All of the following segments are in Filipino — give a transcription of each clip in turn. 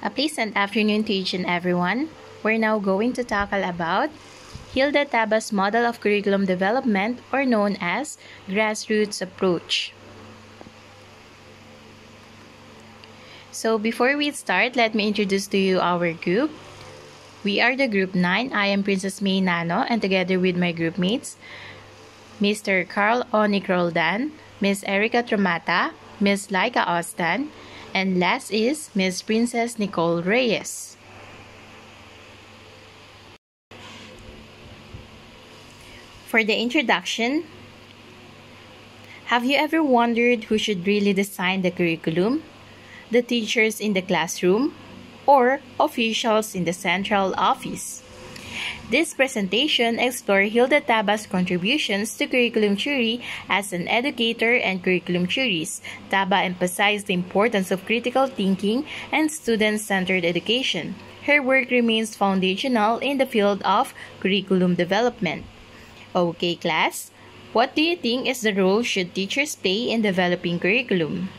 A pleasant afternoon to each and everyone. We're now going to tackle about Hilda Taba's model of curriculum development, or known as grassroots approach. So before we start, let me introduce to you our group. We are the group 9. I am Princess May Nano, and together with my group mates, Mr. Carl Onik Roldan, Miss Erica Tramata, Miss Laika Ostan, and last is Miss Princess Nicole Reyes. For the introduction, have you ever wondered who should really design the curriculum? The teachers in the classroom or officials in the central office? This presentation explores Hilda Taba's contributions to curriculum theory as an educator and curriculum theorist. Taba emphasized the importance of critical thinking and student-centered education. Her work remains foundational in the field of curriculum development. Okay, class, what do you think is the role should teachers play in developing curriculum?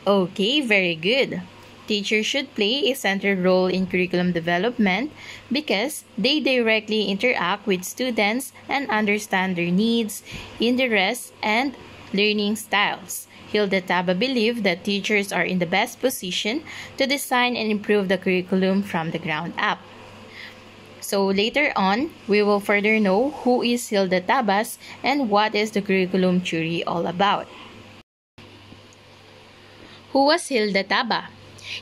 Okay, very good. Teachers should play a central role in curriculum development because they directly interact with students and understand their needs, interests, and learning styles. Hilda Taba believed that teachers are in the best position to design and improve the curriculum from the ground up. So later on, we will further know who is Hilda Tabas and what is the curriculum theory all about. Who was Hilda Taba?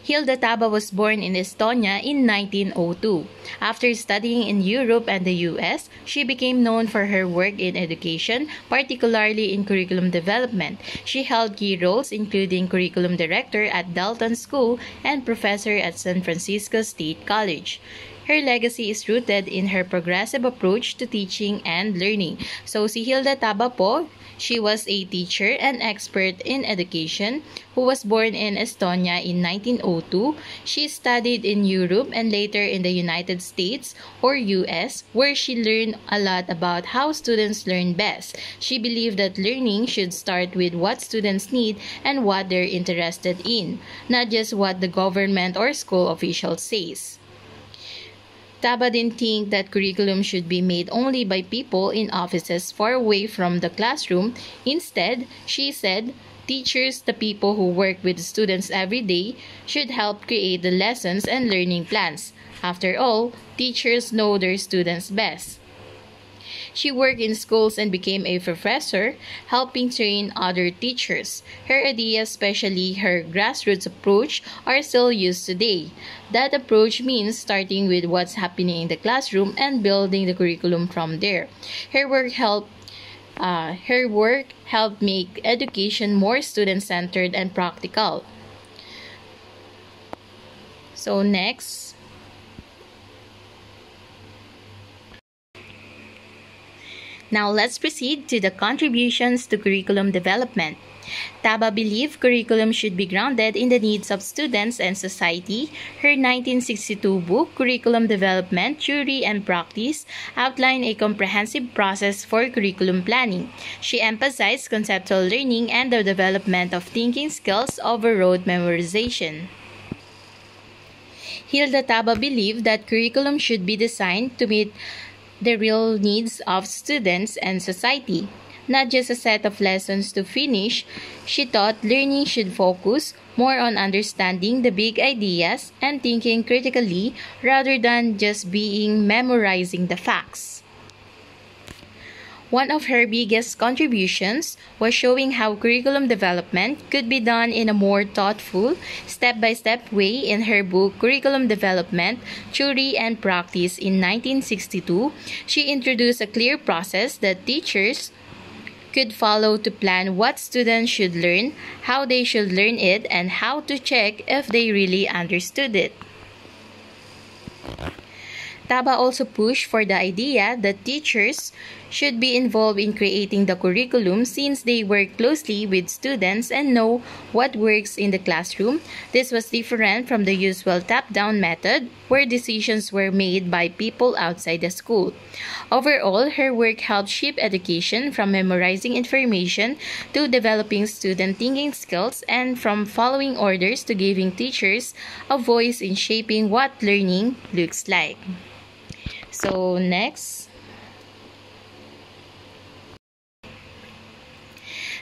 Hilda Taba was born in Estonia in 1902. After studying in Europe and the US, she became known for her work in education, particularly in curriculum development. She held key roles including curriculum director at Dalton School and professor at San Francisco State College. Her legacy is rooted in her progressive approach to teaching and learning. So si Hilda Taba po, she was a teacher and expert in education who was born in Estonia in 1902. She studied in Europe and later in the United States or US, where she learned a lot about how students learn best. She believed that learning should start with what students need and what they're interested in, not just what the government or school officials says. Taba didn't think that curriculum should be made only by people in offices far away from the classroom. Instead, she said, teachers, the people who work with students every day, should help create the lessons and learning plans. After all, teachers know their students best. She worked in schools and became a professor, helping train other teachers. Her ideas, especially her grassroots approach, are still used today. That approach means starting with what's happening in the classroom and building the curriculum from there. Her work helped make education more student-centered and practical. So next, now let's proceed to the contributions to curriculum development. Taba believed curriculum should be grounded in the needs of students and society. Her 1962 book, Curriculum Development, Theory and Practice, outlined a comprehensive process for curriculum planning. She emphasized conceptual learning and the development of thinking skills over rote memorization. Hilda Taba believed that curriculum should be designed to meet the real needs of students and society, not just a set of lessons to finish. She thought learning should focus more on understanding the big ideas and thinking critically rather than just memorizing the facts. One of her biggest contributions was showing how curriculum development could be done in a more thoughtful, step-by-step way in her book Curriculum Development, Theory and Practice in 1962. She introduced a clear process that teachers could follow to plan what students should learn, how they should learn it, and how to check if they really understood it. Taba also pushed for the idea that teachers should be involved in creating the curriculum since they work closely with students and know what works in the classroom. This was different from the usual top-down method where decisions were made by people outside the school. Overall, her work helped shape education from memorizing information to developing student thinking skills and from following orders to giving teachers a voice in shaping what learning looks like. So next,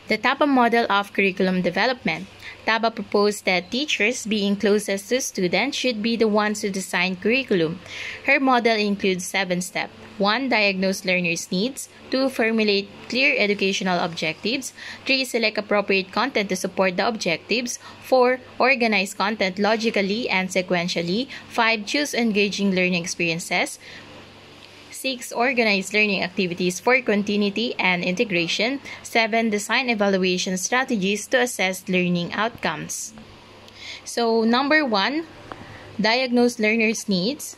the TABA model of curriculum development. TABA proposed that teachers, being closest to students, should be the ones to design curriculum. Her model includes 7 steps. 1. Diagnose learners' needs. 2. Formulate clear educational objectives. 3. Select appropriate content to support the objectives. 4. Organize content logically and sequentially. 5. Choose engaging learning experiences. 6. Organize learning activities for continuity and integration. 7. Design evaluation strategies to assess learning outcomes. So, number 1, diagnose learners' needs.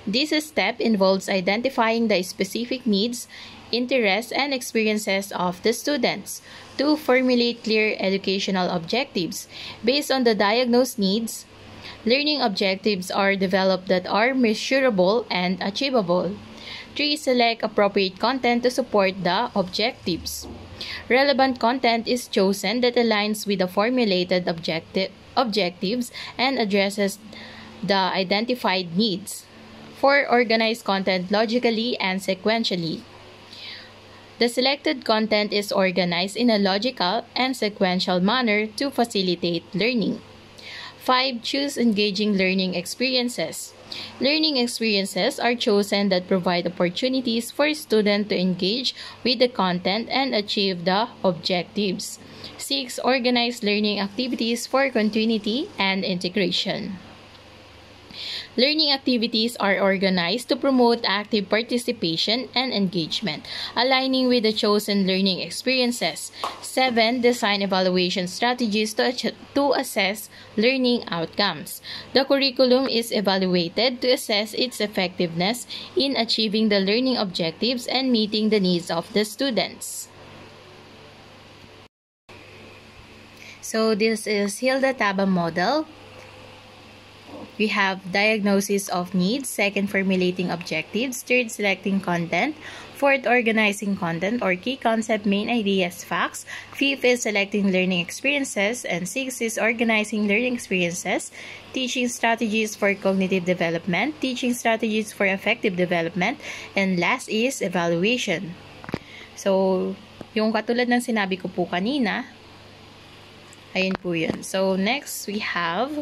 This step involves identifying the specific needs, interests, and experiences of the students. 2. Formulate clear educational objectives. Based on the diagnosed needs, learning objectives are developed that are measurable and achievable. 3. Select appropriate content to support the objectives. Relevant content is chosen that aligns with the formulated objectives and addresses the identified needs. 4. Organize content logically and sequentially. The selected content is organized in a logical and sequential manner to facilitate learning. 5. Choose engaging learning experiences. Learning experiences are chosen that provide opportunities for students to engage with the content and achieve the objectives. 6. Organize learning activities for continuity and integration. Learning activities are organized to promote active participation and engagement, aligning with the chosen learning experiences. 7. Design evaluation strategies to assess learning outcomes. The curriculum is evaluated to assess its effectiveness in achieving the learning objectives and meeting the needs of the students. So this is Hilda TABA model. We have diagnosis of needs, 2nd, formulating objectives, 3rd, selecting content, 4th, organizing content or key concept, main ideas, facts, 5th is selecting learning experiences, and 6th is organizing learning experiences, teaching strategies for cognitive development, teaching strategies for effective development, and last is evaluation. So, yung katulad ng sinabi ko po kanina, ayun po yun. So, next we have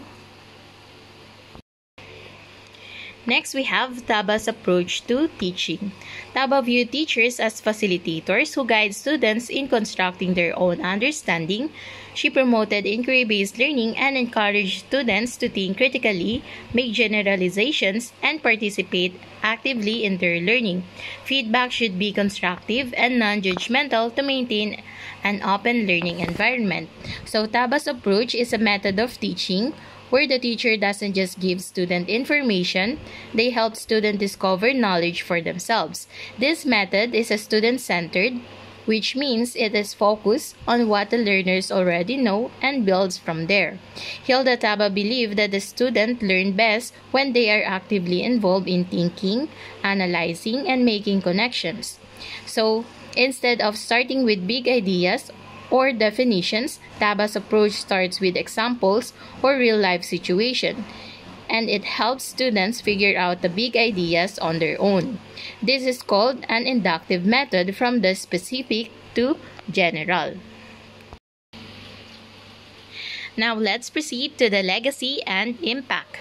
TABA's approach to teaching. TABA viewed teachers as facilitators who guide students in constructing their own understanding. She promoted inquiry-based learning and encouraged students to think critically, make generalizations, and participate actively in their learning. Feedback should be constructive and non-judgmental to maintain an open learning environment. So, TABA's approach is a method of teaching where the teacher doesn't just give student information, they help students discover knowledge for themselves. This method is student-centered, which means it is focused on what the learners already know and builds from there. Hilda TABA believed that the students learn best when they are actively involved in thinking, analyzing, and making connections. So, instead of starting with big ideas or definitions, TABA's approach starts with examples or real-life situation, and it helps students figure out the big ideas on their own. This is called an inductive method from the specific to general. Now let's proceed to the legacy and impact.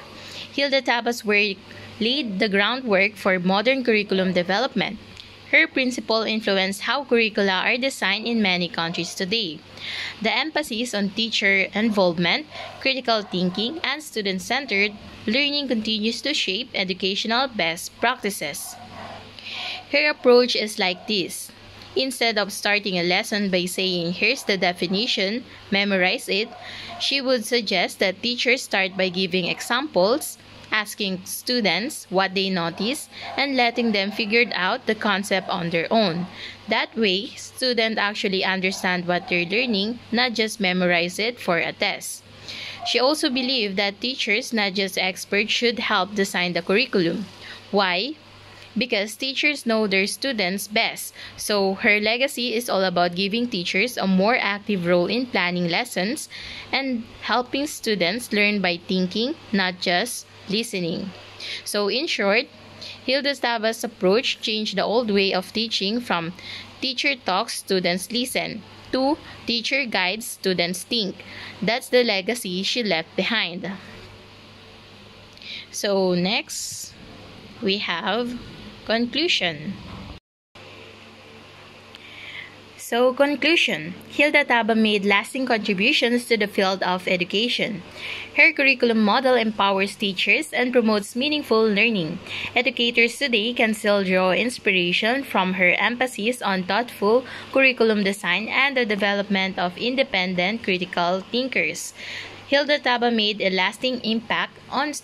Hilda TABA's work laid the groundwork for modern curriculum development. Her principle influenced how curricula are designed in many countries today. The emphasis on teacher involvement, critical thinking, and student-centered learning continues to shape educational best practices. Her approach is like this. Instead of starting a lesson by saying, "Here's the definition, memorize it," she would suggest that teachers start by giving examples, asking students what they notice and letting them figure out the concept on their own. That way, students actually understand what they're learning, not just memorize it for a test. She also believed that teachers, not just experts, should help design the curriculum. Why? Because teachers know their students best. So her legacy is all about giving teachers a more active role in planning lessons and helping students learn by thinking, not just listening. So in short, Hilda Stava's approach changed the old way of teaching from teacher talks, students listen to teacher guides, students think. That's the legacy she left behind. So next, we have conclusion. Conclusion. Hilda Taba made lasting contributions to the field of education. Her curriculum model empowers teachers and promotes meaningful learning. Educators today can still draw inspiration from her emphasis on thoughtful curriculum design and the development of independent critical thinkers. Hilda Taba made a lasting impact on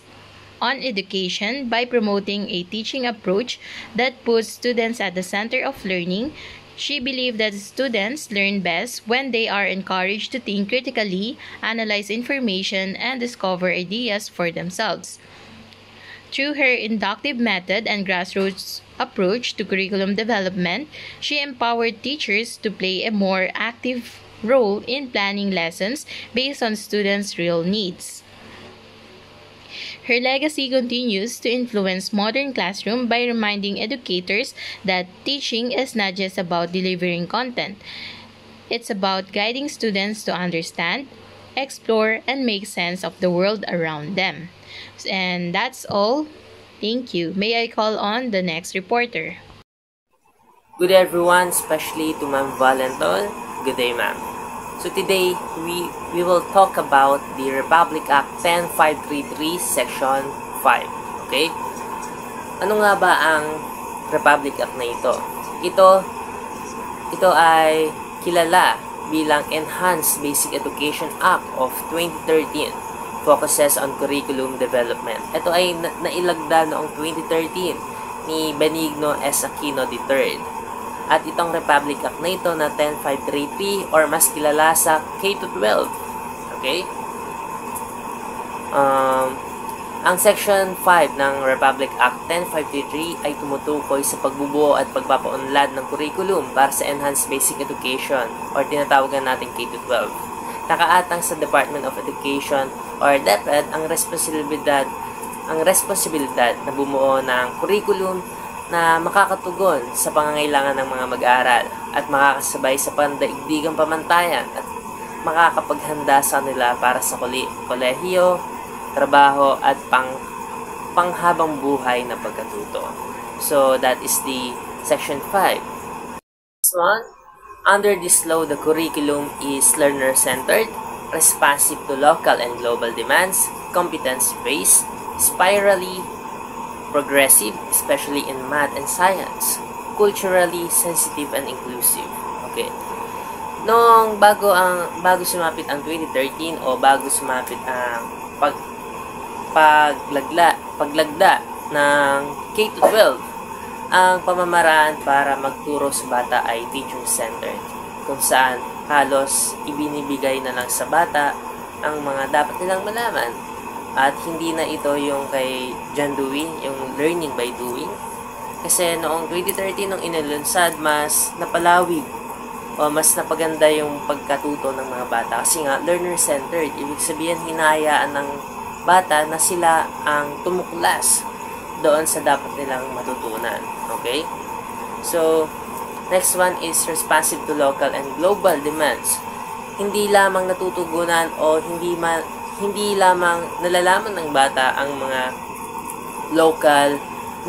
education by promoting a teaching approach that puts students at the center of learning. She believed that students learn best when they are encouraged to think critically, analyze information, and discover ideas for themselves. Through her inductive method and grassroots approach to curriculum development, she empowered teachers to play a more active role in planning lessons based on students' real needs. Her legacy continues to influence modern classroom by reminding educators that teaching is not just about delivering content. It's about guiding students to understand, explore, and make sense of the world around them. And that's all. Thank you. May I call on the next reporter? Good day everyone, especially to Ma'am Valentol. Good day, ma'am. So today, we will talk about the Republic Act 10533 Section 5. Okay? Ano nga ba ang Republic Act na ito? Ito ay kilala bilang Enhanced Basic Education Act of 2013. Focuses on curriculum development. Ito ay nailagda noong 2013 ni Benigno S. Aquino III. At itong Republic Act na ito na 10533 or mas kilala sa K-12. Okay? Ang Section 5 ng Republic Act 10533 ay tumutukoy sa pagbubuo at pagpapaunlad ng curriculum para sa Enhanced Basic Education or tinatawagan natin K-12. Nakaatang sa Department of Education or DepEd ang responsibilidad na bumuo ng curriculum na makakatugon sa pangangailangan ng mga mag-aaral at makakasabay sa pandaigdigang pamantayan at makakapaghanda sa nila para sa kolehiyo, trabaho at panghabang buhay na pagkatuto. So that is the Section 5. Next one, under this law, the curriculum is learner-centered, responsive to local and global demands, competence-based, spirally progressive, especially in math and science, culturally sensitive and inclusive. Okay. Nung bago sumapit ang 2013 o bago sumapit ang paglagda ng K-12, ang pamamaraan para magturo sa bata ay teacher-centered, kung saan halos ibinibigay na lang sa bata ang mga dapat nilang malaman. At hindi na ito yung kay John Dewey, yung learning by doing. Kasi noong 2013, nung inilunsad, mas napalawig o mas napaganda yung pagkatuto ng mga bata. Kasi nga, learner-centered. Ibig sabihin, hinahayaan ng bata na sila ang tumuklas doon sa dapat nilang matutunan. Okay? So, next one is responsive to local and global demands. Hindi lamang natutugunan o hindi lamang nalalaman ng bata ang mga local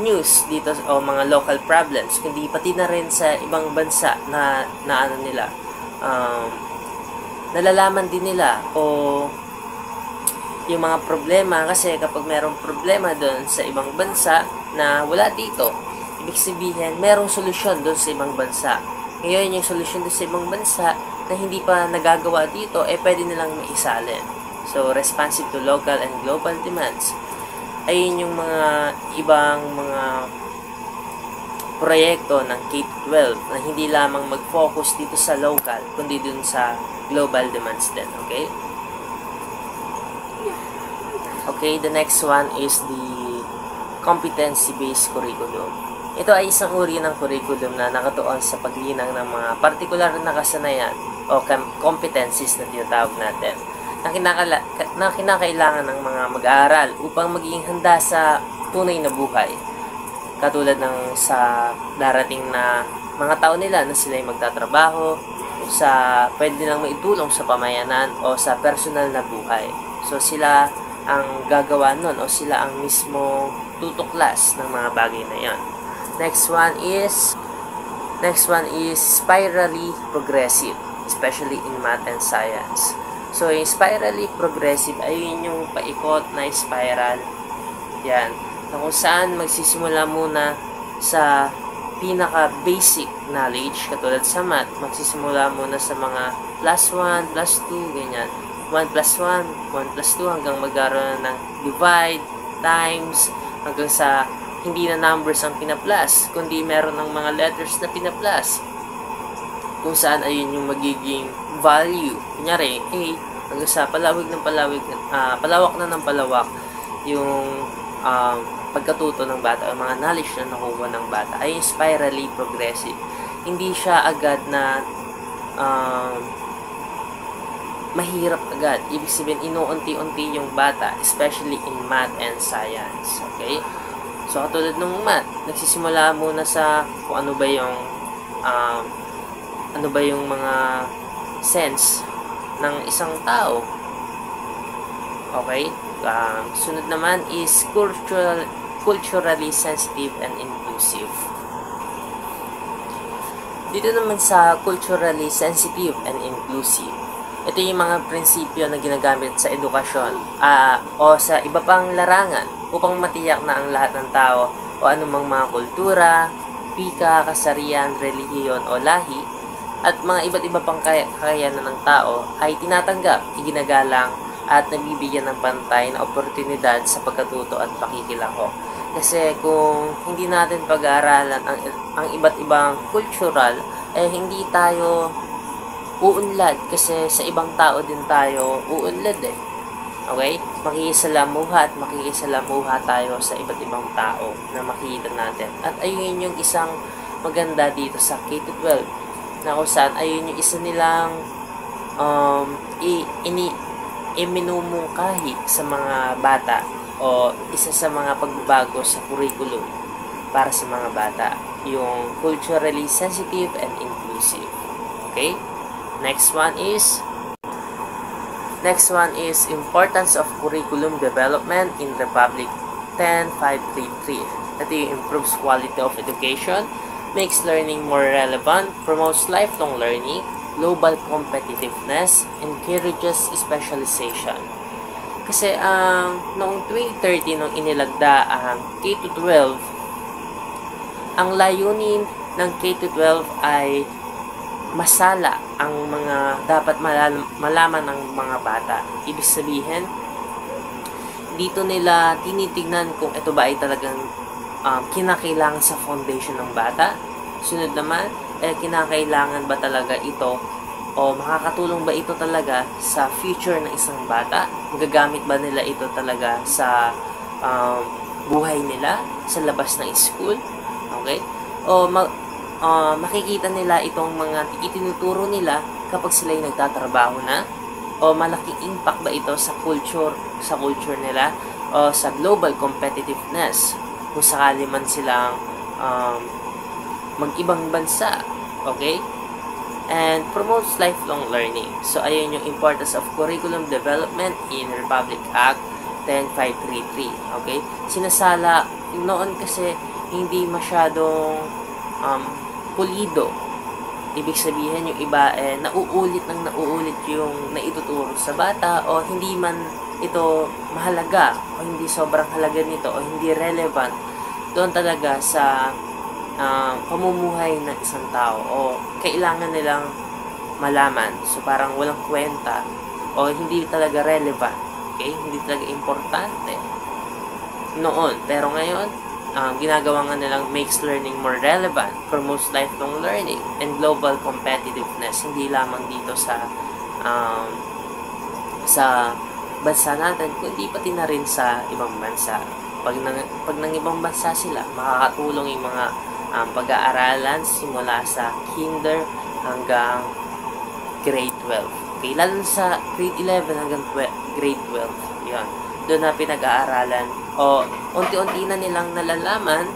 news dito o mga local problems, kundi pati na rin sa ibang bansa na ano nila, nalalaman din nila o yung mga problema. Kasi kapag merong problema doon sa ibang bansa na wala dito, ibig sabihin merong solusyon doon sa ibang bansa. Ngayon yung solusyon doon sa ibang bansa na hindi pa nagagawa dito, pwede nilang maisalin. So, responsive to local and global demands. ayun yung mga ibang mga proyekto ng K-12 na hindi lamang mag-focus dito sa local, kundi dun sa global demands din. Okay? Okay, the next one is the competency-based curriculum. Ito ay isang uri ng curriculum na nakatuon sa paglinang ng mga partikular na kasanayan o competencies na tinatawag natin na kinakailangan ng mga mag-aaral upang maging handa sa tunay na buhay. Katulad ng sa darating na mga tao nila na sila ay magtatrabaho, sa pwede nilang maitulong sa pamayanan o sa personal na buhay. So sila ang gagawa nun o sila ang mismo tutuklas ng mga bagay na yan. Next one is spirally progressive, especially in math and science. So yung spirally progressive ay yung paikot na spiral. Yan. Na kung saan magsisimula muna sa pinaka-basic knowledge, katulad sa math, magsisimula muna sa mga plus 1, plus 2, ganyan. 1 plus 1, 1 plus 2, hanggang magkaroon ng divide, times, hanggang sa hindi na numbers ang pina-plus, kundi meron ng mga letters na pina-plus. Kung saan ayun yung magiging value. Kunyari, A, hanggang sa palawak na ng palawak yung pagkatuto ng bata, o mga knowledge na nakuha ng bata, ay spirally progressive. Hindi siya agad na mahirap agad. Ibig sabihin, inuunti-unti yung bata, especially in math and science. Okay? So, katulad ng math, nagsisimula muna sa kung ano ba yung mga sense ng isang tao. Okay? Sunod naman is culturally sensitive and inclusive. Dito naman sa culturally sensitive and inclusive, ito yung mga prinsipyo na ginagamit sa edukasyon o sa iba pang larangan upang matiyak na ang lahat ng tao o anumang mga kultura, pika, kasarian, relihiyon o lahi at mga iba't iba pang kakayanan ng tao ay tinatanggap, iginagalang at nabibigyan ng pantay na oportunidad sa pagkatuto at pakikilahok. Kasi kung hindi natin pag-aaralan ang iba't ibang cultural, hindi tayo uunlad, kasi sa ibang tao din tayo uunlad Okay? Makikisalamuha at makikisalamuha tayo sa iba't ibang tao na makikita natin. At ayun yung isang maganda dito sa K-12 na kung saan ayun yung isa nilang iminumungkahi sa mga bata o isa sa mga pagbabago sa curriculum para sa mga bata, yung culturally sensitive and inclusive. Okay? Next one is importance of curriculum development in Republic 10.533. Ito yung improves quality of education, makes learning more relevant, promotes lifelong learning, global competitiveness, encourages specialization. Kasi noong 2013 nung inilagda ang K-12, ang layunin ng K-12 ay masala ang mga dapat malaman ng mga bata. Ibig sabihin, dito nila tinitignan kung ito ba ay talagang kinakailangan sa foundation ng bata. Sunod naman, kinakailangan ba talaga ito o makakatulong ba ito talaga sa future ng isang bata? Magagamit ba nila ito talaga sa buhay nila sa labas ng school? Okay? O makikita nila itong mga itinuturo nila kapag sila'y nagtatrabaho na? O malaking impact ba ito sa culture nila o sa global competitiveness kung sakali man silang mag-ibang bansa? Okay? And promotes lifelong learning. So, ayun yung importance of curriculum development in Republic Act 10533. Okay? Sinasala, noon kasi hindi masyadong pulido. Ibig sabihin yung iba nauulit yung naituturo sa bata o hindi man ito mahalaga o hindi sobrang halaga nito o hindi relevant doon talaga sa pamumuhay ng isang tao o kailangan nilang malaman. So parang walang kwenta o hindi talaga relevant. Okay? Hindi talaga importante. noon. Pero ngayon, ginagawa nga nilang makes learning more relevant, promotes lifelong learning, and global competitiveness. Hindi lamang dito sa bansa natin, kundi pati na rin sa ibang bansa. Pag ng ibang bansa sila, makakatulong yung mga pag-aaralan simula sa kinder hanggang grade 12. Okay, lalo sa grade 11 hanggang grade 12. Yan. Doon na pinag-aaralan o unti-unti na nilang nalalaman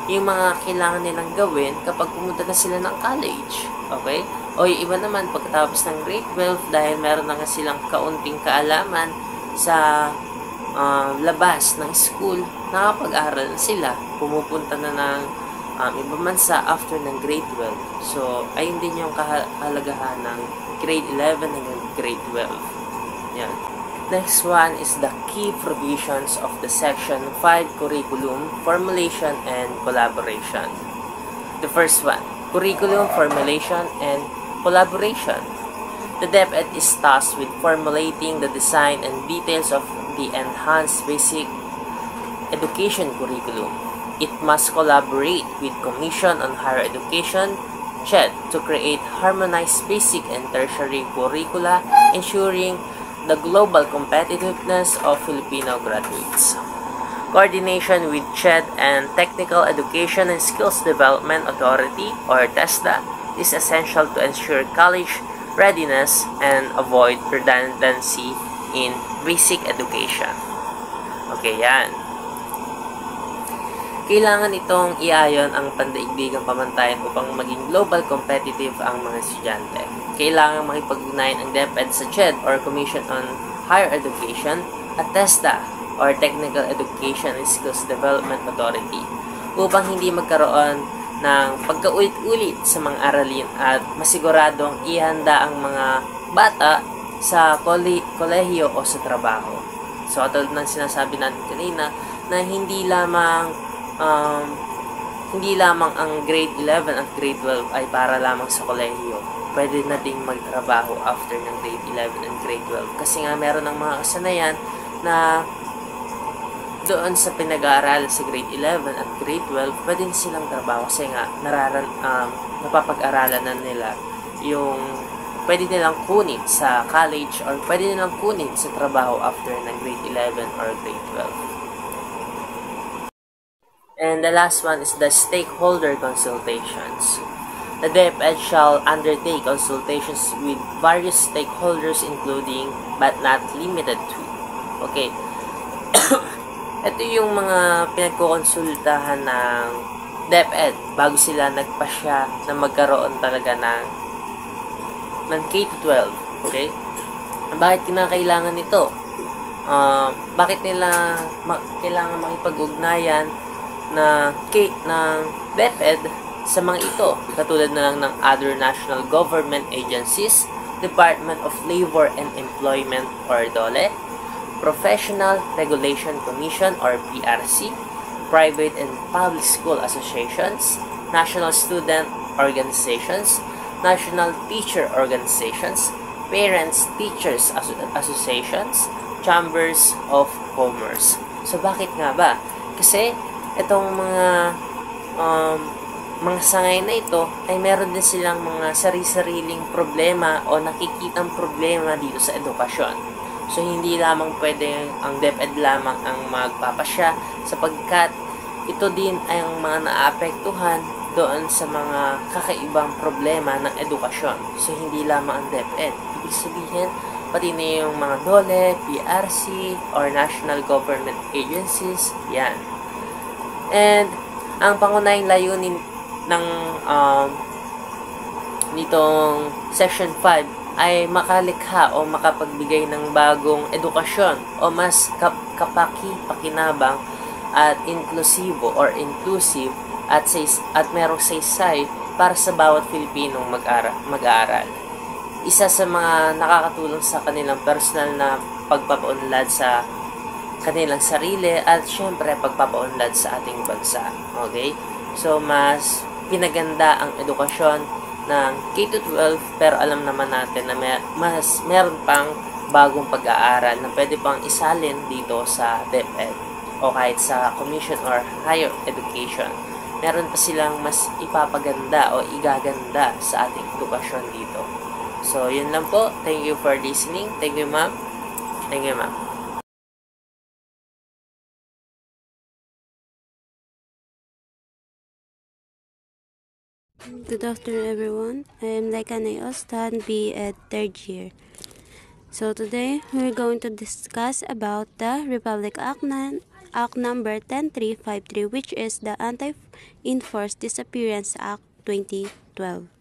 yung mga kailangan nilang gawin kapag pumunta na sila ng college. Okay? O yung iba naman, pagkatapos ng grade 12, dahil meron na nga silang kaunting kaalaman sa labas ng school, nakapag-aral na sila. Pumupunta na ng ibang bansa after ng grade 12. So, ayun din yung kahalagahan ng grade 11 hanggang grade 12. Yan. Next one is the key provisions of the Section 5 curriculum, formulation, and collaboration. The first one, curriculum, formulation, and collaboration. The DepEd is tasked with formulating the design and details of the enhanced basic education curriculum. It must collaborate with Commission on Higher Education, CHED, to create harmonized basic and tertiary curricula, ensuring the global competitiveness of Filipino graduates. Coordination with CHED and Technical Education and Skills Development Authority, or TESDA, is essential to ensure college readiness and avoid redundancy in basic education. Okay, yan. Kailangan itong iayon ang pandaigdigang pamantayan upang maging global competitive ang mga estudyante. Kailangan makipag-ugnayan ang DepEd sa CHED or Commission on Higher Education at TESDA or Technical Education and Skills Development Authority upang hindi magkaroon ng pagkaulit-ulit sa mga aralin at masiguradong ihanda ang mga bata sa kolehiyo o sa trabaho. So, katulad ng sinasabi natin kanina na hindi lamang ang grade 11 at grade 12 ay para lamang sa kolehiyo. Pwede nating magtrabaho after ng grade 11 and grade 12. Kasi nga meron ng mga kasanayan na doon sa pinag-aaral sa grade 11 at grade 12, pwede silang trabaho kasi nga napapag-aralan na nila yung pwede nilang kunin sa college or pwede nilang kunin sa trabaho after ng grade 11 or grade 12. And the last one is the stakeholder consultations. The DepEd shall undertake consultations with various stakeholders including but not limited to. Okay. Ito yung mga pinagkukonsultahan ng DepEd bago sila nagpasya na magkaroon talaga ng K-12. Okay? Bakit kinakailangan ito? Bakit nila kailangan makipag-ugnayan ng DepEd sa mga ito, katulad na lang ng other national government agencies, Department of Labor and Employment or DOLE, Professional Regulation Commission or PRC, private and public school associations, national student organizations, national teacher organizations, parents teachers associations, chambers of commerce. So bakit nga ba? Kasi itong mga sangay na ito ay meron din silang mga sari-sariling problema o nakikitang problema dito sa edukasyon. So, hindi lamang pwede ang DepEd lamang ang magpapasya sapagkat ito din ay ang mga naapektuhan doon sa mga kakaibang problema ng edukasyon. So, hindi lamang ang DepEd. Ibig sabihin, pati na yung mga DOLE, PRC, or national government agencies, yan. And, ang pangunahing layunin ng nitong Section 5 ay makalikha o makapagbigay ng bagong edukasyon o mas kapaki-pakinabang at inklusibo or inclusive at merong saysay para sa bawat Pilipinong mag-aaral. Isa sa mga nakakatulong sa kanilang personal na pagpapaunlad sa kanilang sarili at syempre pagpapaunlad sa ating bansa. Okay? So, mas pinaganda ang edukasyon ng K-12 pero alam naman natin na meron pang bagong pag-aaral na pwede pang isalin dito sa DepEd. o kahit sa commission or higher education, meron pa silang mas ipapaganda o igaganda sa ating edukasyon dito. So, yun lang po. Thank you for listening. Thank you, ma'am. Thank you, ma'am. Good afternoon, everyone. I am Laikanay Ostan, B.Ed 3rd year. So today, we're going to discuss about the Republic Act number 10353, which is the Anti-Enforced Disappearance Act 2012.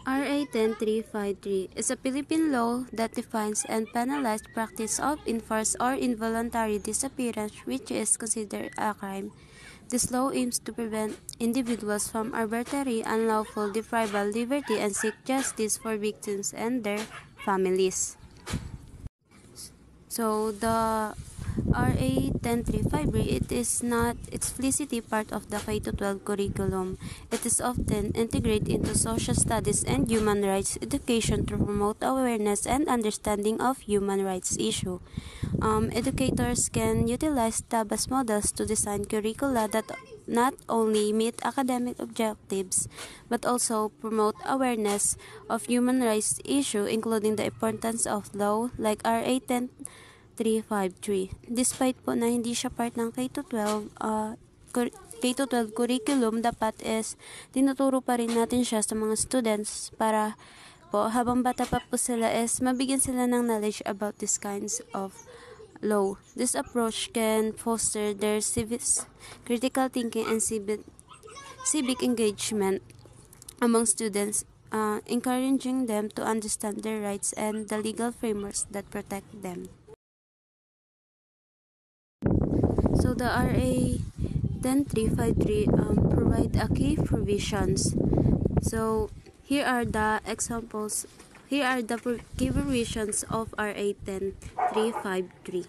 RA 10353 is a Philippine law that defines and penalizes practice of enforced or involuntary disappearance, which is considered a crime. This law aims to prevent individuals from arbitrary, unlawful deprivation of liberty and seek justice for victims and their families. So the RA 10353, it is not explicitly part of the K-12 curriculum. It is often integrated into social studies and human rights education to promote awareness and understanding of human rights issues. Educators can utilize TABAS models to design curricula that not only meet academic objectives but also promote awareness of human rights issues, including the importance of law like RA 10353. Despite po na hindi siya part ng K-12 K-12 curriculum, dapat is tinuturo pa rin natin siya sa mga students para po habang bata pa po sila is mabigyan sila ng knowledge about these kinds of law. This approach can foster their critical thinking and civic engagement among students, encouraging them to understand their rights and the legal frameworks that protect them. So the RA 10353 provide a key provisions. So here are the examples. Here are the key provisions of RA 10353.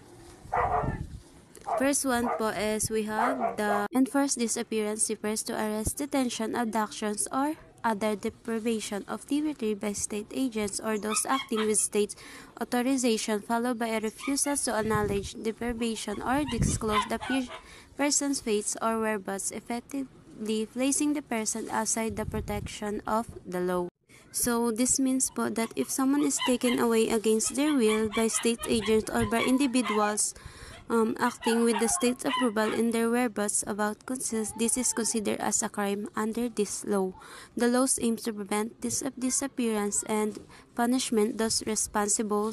First one po is we have the enforced disappearance refers to arrest, detention, abductions, or other deprivation of liberty by state agents or those acting with state authorization, followed by a refusal to acknowledge deprivation or disclose the person's fates or whereabouts, effectively placing the person outside the protection of the law. So this means po that if someone is taken away against their will by state agents or by individuals acting with the state's approval in their whereabouts about consist, this is considered as a crime under this law. The laws aim to prevent disappearance and punishment those responsible.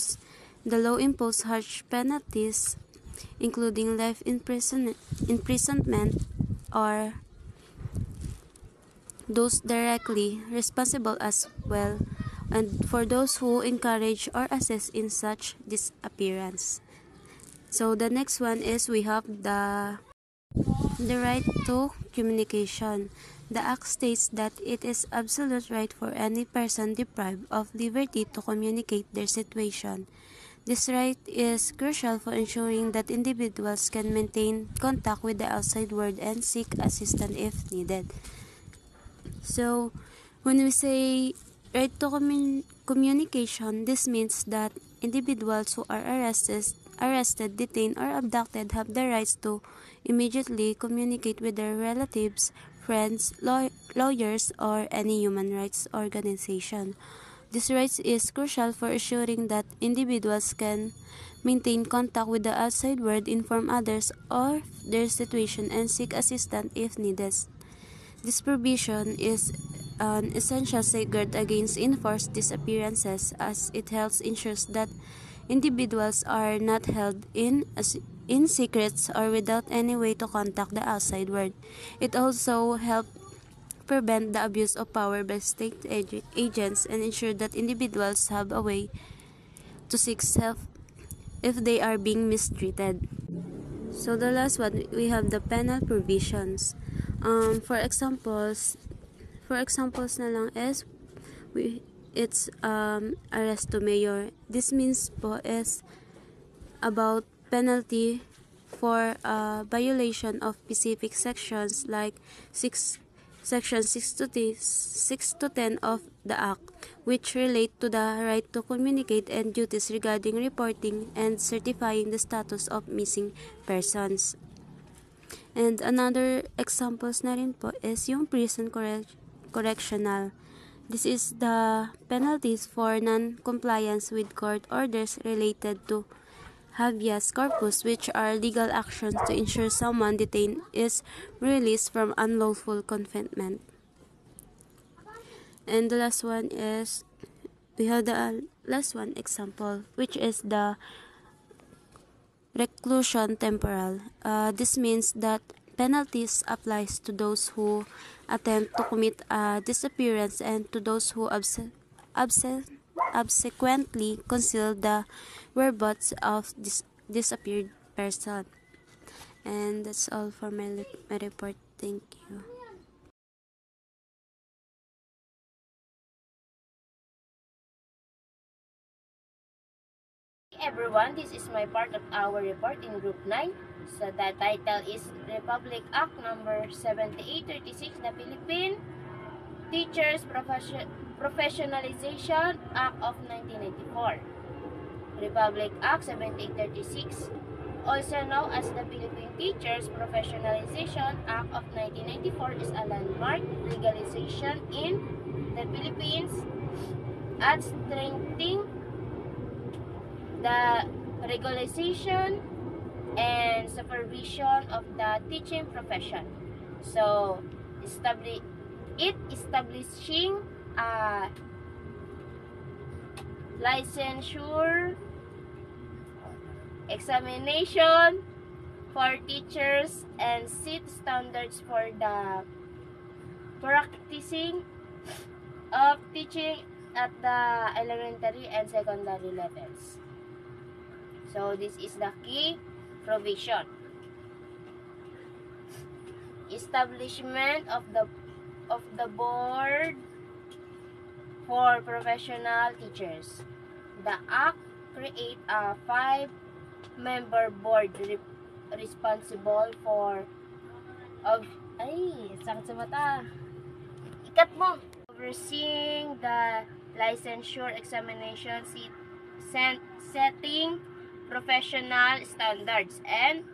The law imposes harsh penalties, including life imprisonment or those directly responsible as well, and for those who encourage or assist in such disappearance. So the next one is we have the right to communication. The Act states that it is absolute right for any person deprived of liberty to communicate their situation. This right is crucial for ensuring that individuals can maintain contact with the outside world and seek assistance if needed. So when we say right to communication, this means that individuals who are arrested, detained, or abducted have the rights to immediately communicate with their relatives, friends, lawyers, or any human rights organization. This right is crucial for assuring that individuals can maintain contact with the outside world, inform others of their situation, and seek assistance if needed. This provision is an essential safeguard against enforced disappearances, as it helps ensure that individuals are not held in secrets or without any way to contact the outside world. It also helps prevent the abuse of power by state agents and ensure that individuals have a way to seek help if they are being mistreated. So the last one, we have the penal provisions. For examples na lang is it's arresto mayor. This means po is about penalty for violation of specific sections like Section 6 to 10 of the Act, which relate to the right to communicate and duties regarding reporting and certifying the status of missing persons. And another examples na rin po is yung prison correctional. This is the penalties for non-compliance with court orders related to habeas corpus, which are legal actions to ensure someone detained is released from unlawful confinement. And the last one is, we have the last one example, which is the reclusion temporal. This means that penalties applies to those who attempt to commit a disappearance and to those who subsequently conceal the whereabouts of disappeared person. And that's all for my report. Thank you. Everyone, this is my part of our report in Group 9. So the title is Republic Act number 7836, the Philippine Teachers Professionalization Act of 1994. Republic Act 7836, also known as the Philippine Teachers Professionalization Act of 1994, is a landmark legalization in the Philippines at strengthening the regularization and supervision of the teaching profession. So, establishing a licensure examination for teachers and set standards for the practicing of teaching at the elementary and secondary levels. So this is the key provision. Establishment of the board for professional teachers. The Act create a 5-member board responsible for sakit sa mata. Ikat mo. Overseeing the licensure examination, setting professional standards, and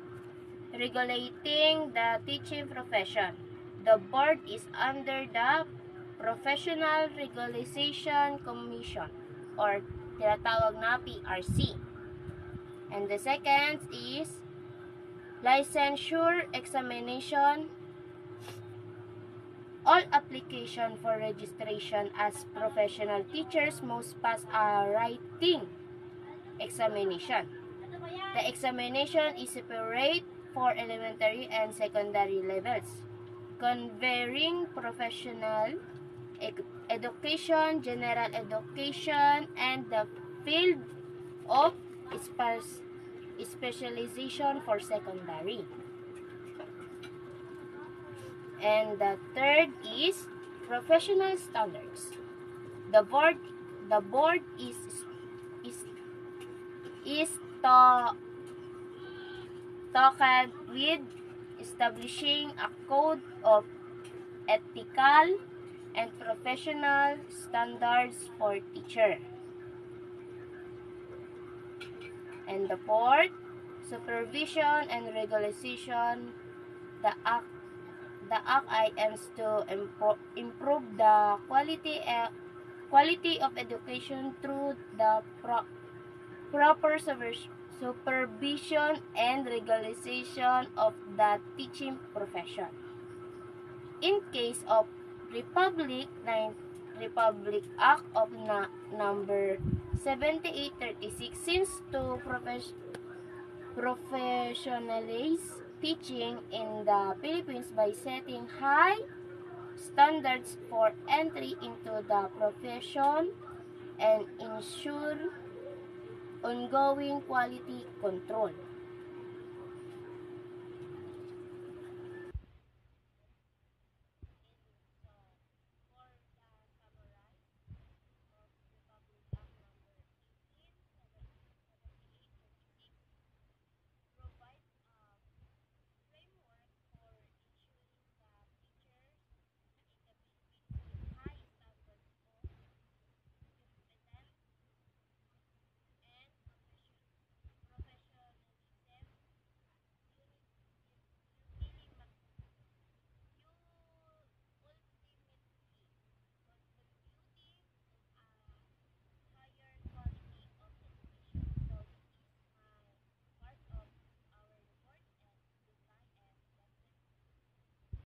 regulating the teaching profession. The board is under the Professional Regularization Commission, or tinatawag na PRC. And the second is licensure examination. All application for registration as professional teachers must pass a writing examination. The examination is separate for elementary and secondary levels, covering professional education, general education, and the field of specialization for secondary. And the third is professional standards. The board is tasked with establishing a code of ethical and professional standards for teacher. And the fourth, supervision and regularization. The Act aims to improve the quality of education through the proper supervision and regularization of the teaching profession. In case of Republic Act of number 7836, seems to professionalize teaching in the Philippines by setting high standards for entry into the profession and ensure ongoing quality control.